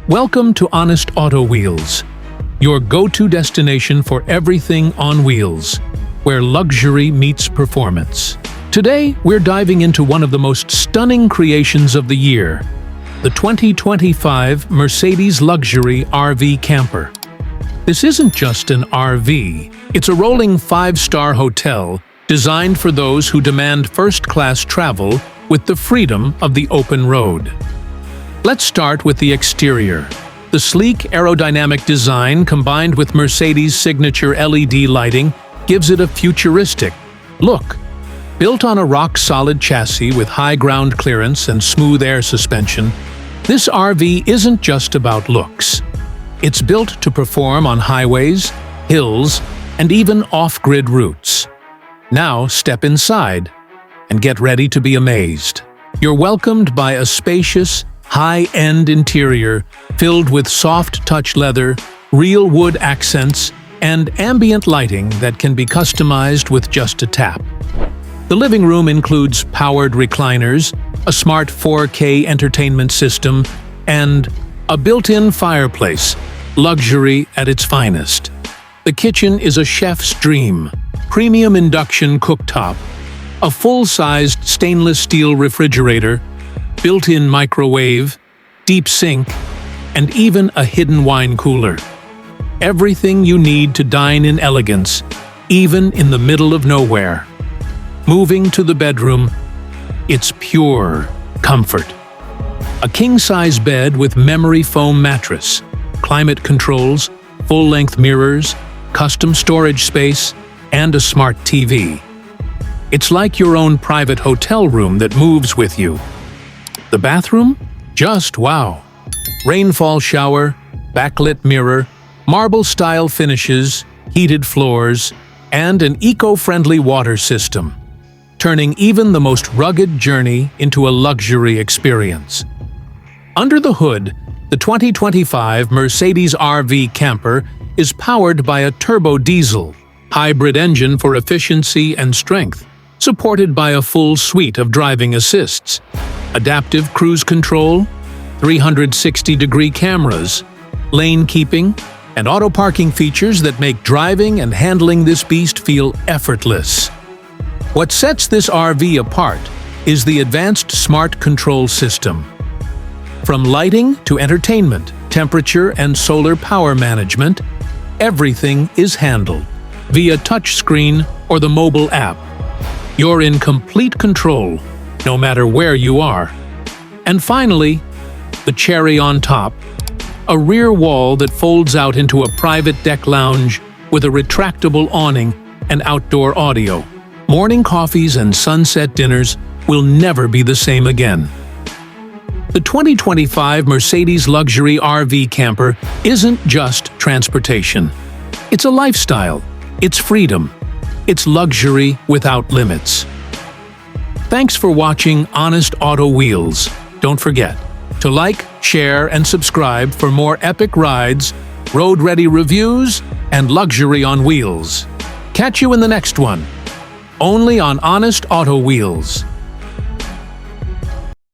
Welcome to Honest Auto Wheels, your go-to destination for everything on wheels, where luxury meets performance. Today, we're diving into one of the most stunning creations of the year, the 2025 Mercedes Luxury RV Camper. This isn't just an RV, it's a rolling five-star hotel designed for those who demand first-class travel with the freedom of the open road. Let's start with the exterior. The sleek aerodynamic design combined with Mercedes' signature LED lighting gives it a futuristic look. Built on a rock-solid chassis with high ground clearance and smooth air suspension, this RV isn't just about looks. It's built to perform on highways, hills, and even off-grid routes. Now step inside and get ready to be amazed. You're welcomed by a spacious, high-end interior filled with soft-touch leather, real wood accents, and ambient lighting that can be customized with just a tap. The living room includes powered recliners, a smart 4K entertainment system, and a built-in fireplace, luxury at its finest. The kitchen is a chef's dream. Premium induction cooktop, a full-sized stainless steel refrigerator, built-in microwave, deep sink, and even a hidden wine cooler. Everything you need to dine in elegance, even in the middle of nowhere. Moving to the bedroom, it's pure comfort. A king-size bed with memory foam mattress, climate controls, full-length mirrors, custom storage space, and a smart TV. It's like your own private hotel room that moves with you. The bathroom? Just wow! Rainfall shower, backlit mirror, marble-style finishes, heated floors, and an eco-friendly water system, turning even the most rugged journey into a luxury experience. Under the hood, the 2025 Mercedes RV Camper is powered by a turbo diesel hybrid engine for efficiency and strength, supported by a full suite of driving assists, adaptive cruise control, 360-degree cameras, lane keeping, and auto parking features that make driving and handling this beast feel effortless. What sets this RV apart is the advanced smart control system. From lighting to entertainment, temperature, and solar power management, everything is handled via touchscreen or the mobile app. You're in complete control, no matter where you are. And finally, the cherry on top, a rear wall that folds out into a private deck lounge with a retractable awning and outdoor audio. Morning coffees and sunset dinners will never be the same again. The 2025 Mercedes Luxury RV Camper isn't just transportation. It's a lifestyle. It's freedom. It's luxury without limits. Thanks for watching Honest Auto Wheels. Don't forget to like, share, and subscribe for more epic rides, road-ready reviews, and luxury on wheels. Catch you in the next one, only on Honest Auto Wheels.